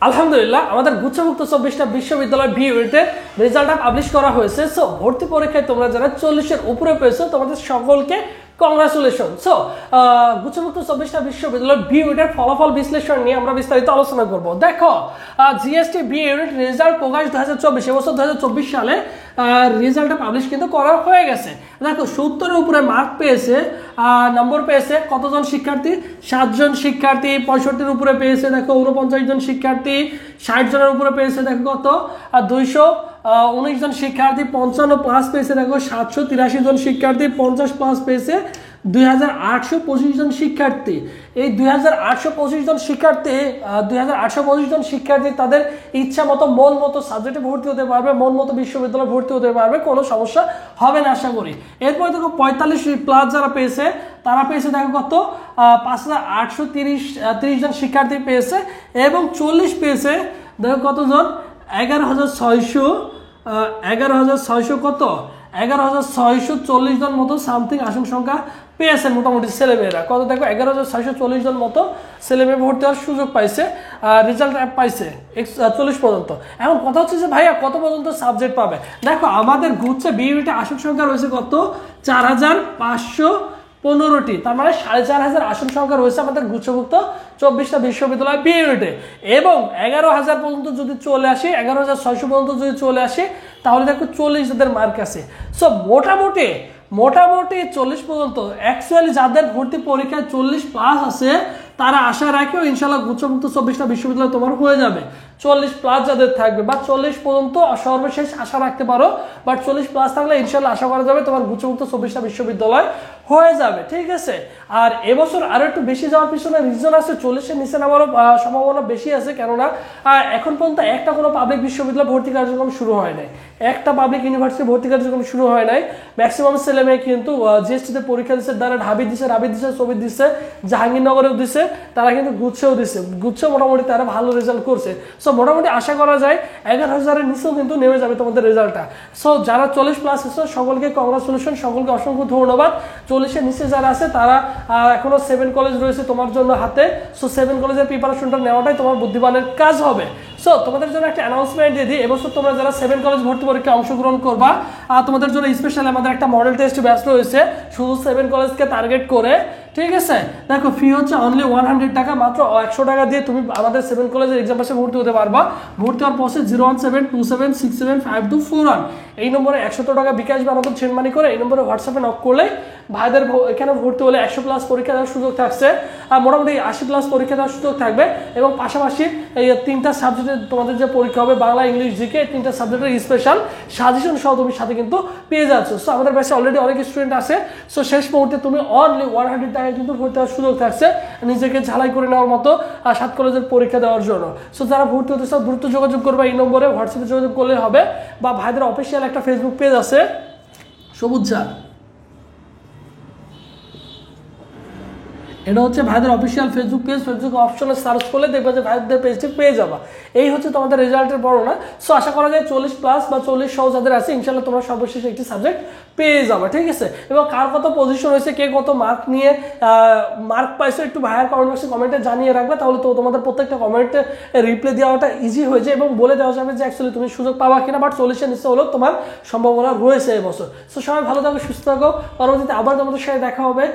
আলহামদুলিল্লাহ আমাদের গুচ্ছমুক্ত 24টা বিশ্ববিদ্যালয় বি ইউনিটের রেজাল্টটা পাবলিশ করা হয়েছে। সো ভর্তি পরীক্ষায় তোমরা যারা 40-এর উপরে পেয়েছো তোমাদের সকলকে কংগ্রাচুলেশন। সো গুচ্ছমুক্ত 24টা বিশ্ববিদ্যালয় বি ইউনিটের ফলাফল বিশ্লেষণ নিয়ে আমরা বিস্তারিত আলোচনা করব। দেখো জিএসটি বি ইউনিট রেজাল্ট প্রকাশ 2024 এবছর 2024 সালে রেজাল্টটা পাবলিশ কিন্তু করা হয়ে গেছে। দেখো 70-এর উপরে মার্ক পেয়েছে, নম্বর পেয়েছে কতজন শিক্ষার্থী? 7 জন শিক্ষার্থী। 65-এর উপরে পেয়েছে দেখো 49 জন শিক্ষার্থী। 60 জনের উপরে পেয়েছে দেখো কত 219 জন শিক্ষার্থী। 55 প্লাস পেয়েছে দেখো 783 জন শিক্ষার্থী। 50 প্লাস পেয়েছে 2825 জন শিক্ষার্থী। এই 2825 জন শিক্ষার্থী 2825 জন শিক্ষার্থী তাদের ইচ্ছা মতো মন মতো সাবজেক্টে ভর্তি হতে পারবে, মন মতো বিশ্ববিদ্যালয়ে ভর্তি হতে পারবে, কোনো সমস্যা হবে না আশা করি। এরপরে দেখো 45 প্লাস যারা পেয়েছে তারা পেয়েছে দেখো কত 5830 জন শিক্ষার্থী পেয়েছে, এবং 40 পেয়েছে দেখো কতজন 11600 কত 11640 জন মতো সামথিং আসন সংখ্যা পেয়েছে মোটামুটি ছেলেমেয়েরা। কত দেখো 11640 জন মতো ছেলেমেয়ে ভর্তি হওয়ার সুযোগ পাইছে, রেজাল্ট পাইছে 40 পর্যন্ত। এখন কথা হচ্ছে যে ভাইয়া কত পর্যন্ত সাবজেক্ট পাবে? দেখো আমাদের গুচ্ছে বি ইউনিটে আসন সংখ্যা রয়েছে কত 4515টি, তার মানে 4500 আসন সংখ্যা রয়েছে আমাদের গুচ্ছভুক্ত 24টা বিশ্ববিদ্যালয় বি ইউনিটে। এবং 11000 পর্যন্ত যদি চলে আসে, 11600 পর্যন্ত যদি চলে আসে তাহলে দেখো 40 যাদের মার্ক আছে। সো মোটামুটি 40 পর্যন্ত অ্যাকচুয়ালি যাদের ভর্তি পরীক্ষায় 40 প্লাস আছে তারা আশা রাখেও ইনশাল্লাহ গুচ্ছমুক্ত 24টা বিশ্ববিদ্যালয় তোমার হয়ে যাবে। 40 প্লাস যাদের থাকবে বা 40 পর্যন্ত সর্বশেষ আশা রাখতে পারো, বাট 40 প্লাস থাকলে ইনশাল্লাহ আশা করা যাবে তোমার গুচ্ছমুক্ত 24টা বিশ্ববিদ্যালয় হয়ে যাবে, ঠিক আছে। আর এবছর আরো একটু বেশি যাওয়ার পিছনে রিজন আছে, 40-এর নিচে নামারও সম্ভাবনা বেশি আছে, কেননা এখন পর্যন্ত একটা কোনো পাবলিক বিশ্ববিদ্যালয় ভর্তি কার্যক্রম শুরু হয় নাই, একটা পাবলিক ইউনিভার্সিটি ভর্তি কার্যক্রম শুরু হয় নাই। ম্যাক্সিমাম ছেলে মেয়ে কিন্তু জিএসটিতে পরীক্ষা দিচ্ছে, দ্বারা ঢাবি দিচ্ছে, ছবি দিচ্ছে, জাহাঙ্গীরনগরেও দিচ্ছে, তারা কিন্তু গুচ্ছেও দিচ্ছে, গুচ্ছে মোটামুটি তারা ভালো রেজাল্ট করছে। সো মোটামুটি আশা করা যায় 11000-এর নিচেও কিন্তু নেমে যাবে তোমাদের রেজাল্টটা। সো যারা 40 প্লাস এসেছে সকলকে কংগ্রাচুলেশন, সকলকে অসংখ্য ধন্যবাদ। 40-এর নিচে যারা আছে তারা এখনো 7 কলেজ রয়েছে তোমার জন্য হাতে। সো 7 কলেজের প্রিপারেশনটা নেওয়াটাই তোমার বুদ্ধিমানের কাজ হবে। সো তোমাদের জন্য একটা অ্যানাউন্সমেন্ট দিয়ে দিই, এবছর তোমরা যারা 7 কলেজ ভর্তি পরীক্ষায় অংশগ্রহণ করবা তোমাদের জন্য স্পেশালি আমাদের একটা মডেল টেস্ট ব্যাচ রয়েছে শুধু 7 কলেজকে টার্গেট করে, ঠিক আছে। দেখো ফি হচ্ছে অনলি 100 টাকা, মাত্র 100 টাকা দিয়ে তুমি আমাদের 7 কলেজের এক্সাম পাশে ভর্তি হতে পারবা। ভর্তি হওয়ার প্রসেস 01727675751 এই নম্বরে 100 টাকা বিকাশ বা নগদ সেন্ড মানি করে এই নম্বরে হোয়াটসঅ্যাপে নক করলে ভাইদের এখানে ভর্তি হলে 100 প্লাস পরীক্ষা দেওয়ার সুযোগ থাকছে, আর মোটামুটি 80 প্লাস পরীক্ষা দেওয়ার সুযোগ থাকবে। এবং পাশাপাশি এই 3টা সাবজেক্টে তোমাদের যে পরীক্ষা হবে বাংলা, ইংলিশ, জিকে, 3টা সাবজেক্টের স্পেশাল সাজেশন সহ তুমি সাথে কিন্তু পেয়ে যাচ্ছ। সো আমাদের ব্যাচে অলরেডি অনেক স্টুডেন্ট আছে। সো শেষ মুহূর্তে তুমি অনলি 100 টাকায় কিন্তু ভর্তি হওয়ার সুযোগ থাকছে নিজেকে ঝালাই করে নেওয়ার মতো 7 কলেজের পরীক্ষা দেওয়ার জন্য। সো যারা ভর্তি হতে চাও দ্রুত যোগাযোগ করবে এই নম্বরে, হোয়াটসঅ্যাপে যোগাযোগ করলে হবে, বা ভাইদের অফিসিয়াল একটা ফেসবুক পেজ আছে সবুজ ঝাড়, এটা হচ্ছে ভাইদের অফিসিয়াল ফেসবুক পেজ। ফেসবুক অপশনে সার্চ করলে দেখবে যে ভাইদের পেজটি পেয়ে যাবা। এই হচ্ছে তোমাদের রেজাল্টের বর্ণনা। সো আশা করা যায় 40 প্লাস বা 40 সহ যাদের আছে ইনশাল্লাহ তোমরা সর্বশেষে একটি সাবজেক্ট পেয়ে যাবে, ঠিক আছে। এবং কার কত পজিশন হয়েছে, কে কত মার্ক নিয়ে মার্ক পাইছো একটু ভাইয়ার কমেন্ট বক্সে কমেন্টে জানিয়ে রাখবে, তাহলে তো তোমাদের প্রত্যেকটা কমেন্টে রিপ্লাই দেওয়াটা ইজি হয়ে যায় এবং বলে দেওয়া যাবে যে অ্যাকচুয়ালি তুমি সুযোগ পাবা কিনা। বাট 40-এর নিচে হলেও তোমার সম্ভাবনা রয়েছে এবছর। সো সবাই ভালো থাকো, সুস্থ থাকো, পরবর্তীতে আবার তোমাদের সাথে দেখা হবে।